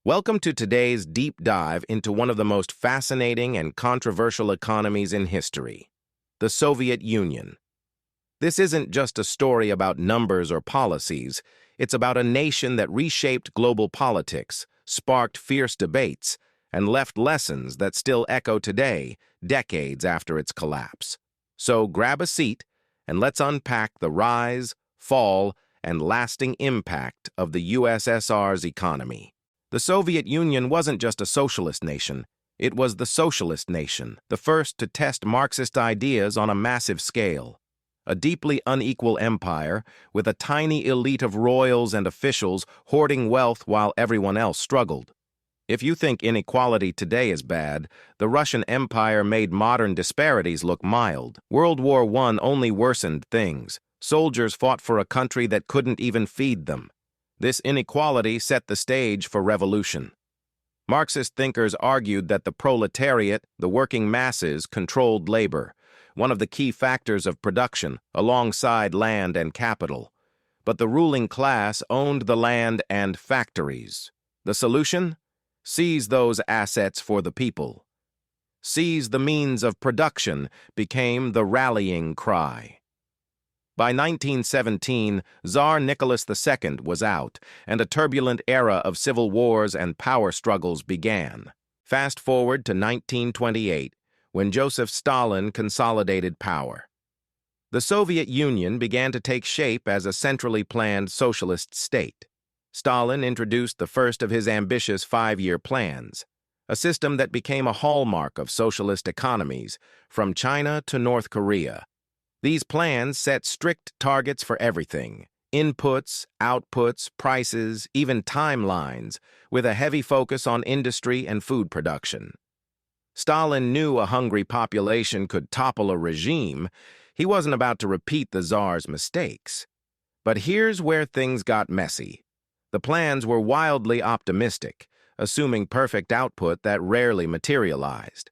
Welcome to today's deep dive into one of the most fascinating and controversial economies in history, the Soviet Union. This isn't just a story about numbers or policies, it's about a nation that reshaped global politics, sparked fierce debates, and left lessons that still echo today, decades after its collapse. So grab a seat and let's unpack the rise, fall, and lasting impact of the USSR's economy. The Soviet Union wasn't just a socialist nation, it was the socialist nation, the first to test Marxist ideas on a massive scale. A deeply unequal empire, with a tiny elite of royals and officials hoarding wealth while everyone else struggled. If you think inequality today is bad, the Russian Empire made modern disparities look mild. World War I only worsened things. Soldiers fought for a country that couldn't even feed them. This inequality set the stage for revolution. Marxist thinkers argued that the proletariat, the working masses, controlled labor, one of the key factors of production, alongside land and capital. But the ruling class owned the land and factories. The solution? Seize those assets for the people. Seize the means of production became the rallying cry. By 1917, Tsar Nicholas II was out, and a turbulent era of civil wars and power struggles began. Fast forward to 1928, when Joseph Stalin consolidated power. The Soviet Union began to take shape as a centrally planned socialist state. Stalin introduced the first of his ambitious five-year plans, a system that became a hallmark of socialist economies, from China to North Korea. These plans set strict targets for everything: inputs, outputs, prices, even timelines, with a heavy focus on industry and food production. Stalin knew a hungry population could topple a regime. He wasn't about to repeat the Tsar's mistakes. But here's where things got messy. The plans were wildly optimistic, assuming perfect output that rarely materialized.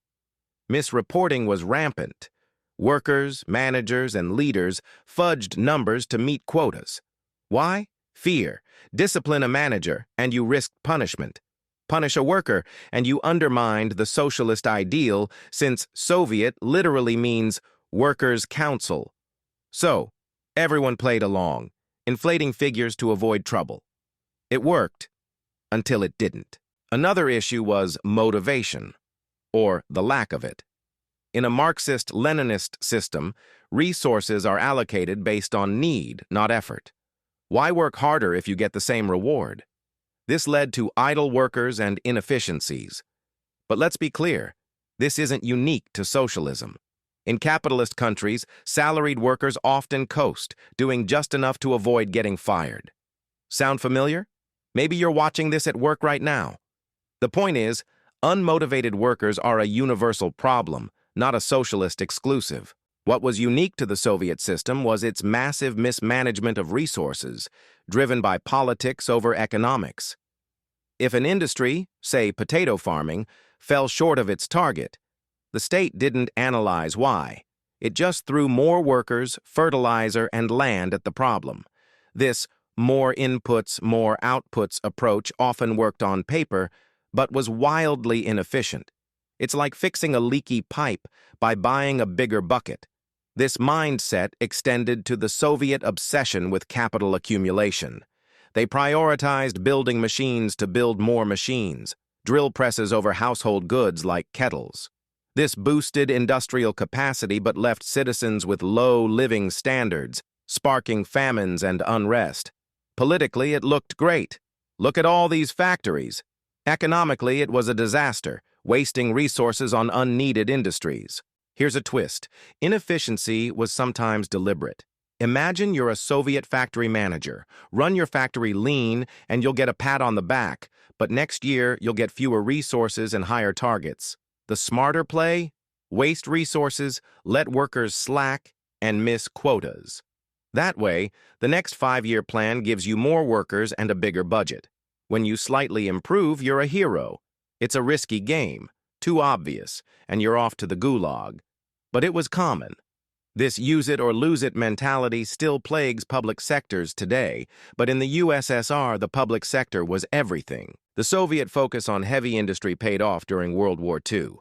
Misreporting was rampant. Workers, managers, and leaders fudged numbers to meet quotas. Why? Fear. Discipline a manager, and you risked punishment. Punish a worker, and you undermined the socialist ideal, since Soviet literally means workers' council. So, everyone played along, inflating figures to avoid trouble. It worked, until it didn't. Another issue was motivation, or the lack of it. In a Marxist-Leninist system, resources are allocated based on need, not effort. Why work harder if you get the same reward? This led to idle workers and inefficiencies. But let's be clear, this isn't unique to socialism. In capitalist countries, salaried workers often coast, doing just enough to avoid getting fired. Sound familiar? Maybe you're watching this at work right now. The point is, unmotivated workers are a universal problem, not a socialist exclusive. What was unique to the Soviet system was its massive mismanagement of resources, driven by politics over economics. If an industry, say potato farming, fell short of its target, the state didn't analyze why. It just threw more workers, fertilizer, and land at the problem. This more inputs, more outputs approach often worked on paper, but was wildly inefficient. It's like fixing a leaky pipe by buying a bigger bucket. This mindset extended to the Soviet obsession with capital accumulation. They prioritized building machines to build more machines, drill presses over household goods like kettles. This boosted industrial capacity but left citizens with low living standards, sparking famines and unrest. Politically, it looked great. Look at all these factories. Economically, it was a disaster, wasting resources on unneeded industries. Here's a twist. Inefficiency was sometimes deliberate. Imagine you're a Soviet factory manager. Run your factory lean, and you'll get a pat on the back, but next year you'll get fewer resources and higher targets. The smarter play? Waste resources, let workers slack, and miss quotas. That way, the next 5-year plan gives you more workers and a bigger budget. When you slightly improve, you're a hero. It's a risky game, too obvious, and you're off to the gulag. But it was common. This use-it-or-lose-it mentality still plagues public sectors today, but in the USSR, the public sector was everything. The Soviet focus on heavy industry paid off during World War II.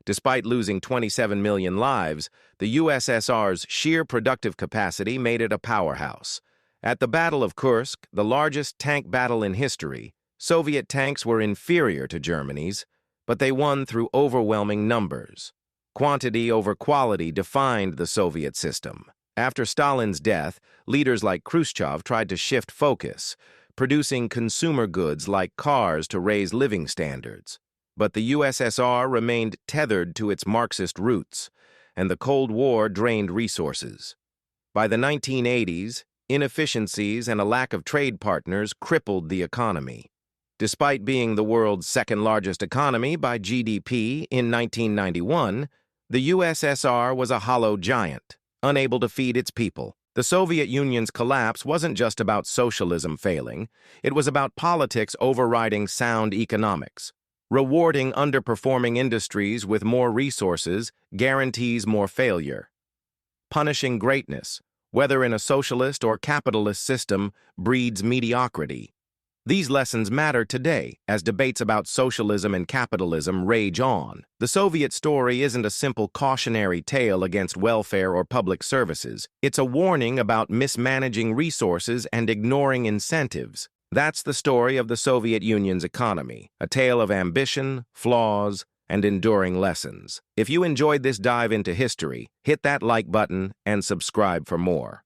Despite losing 27 million lives, the USSR's sheer productive capacity made it a powerhouse. At the Battle of Kursk, the largest tank battle in history, Soviet tanks were inferior to Germany's, but they won through overwhelming numbers. Quantity over quality defined the Soviet system. After Stalin's death, leaders like Khrushchev tried to shift focus, producing consumer goods like cars to raise living standards. But the USSR remained tethered to its Marxist roots, and the Cold War drained resources. By the 1980s, inefficiencies and a lack of trade partners crippled the economy. Despite being the world's second-largest economy by GDP in 1991, the USSR was a hollow giant, unable to feed its people. The Soviet Union's collapse wasn't just about socialism failing, it was about politics overriding sound economics. Rewarding underperforming industries with more resources guarantees more failure. Punishing greatness, whether in a socialist or capitalist system, breeds mediocrity. These lessons matter today as debates about socialism and capitalism rage on. The Soviet story isn't a simple cautionary tale against welfare or public services. It's a warning about mismanaging resources and ignoring incentives. That's the story of the Soviet Union's economy, a tale of ambition, flaws, and enduring lessons. If you enjoyed this dive into history, hit that like button and subscribe for more.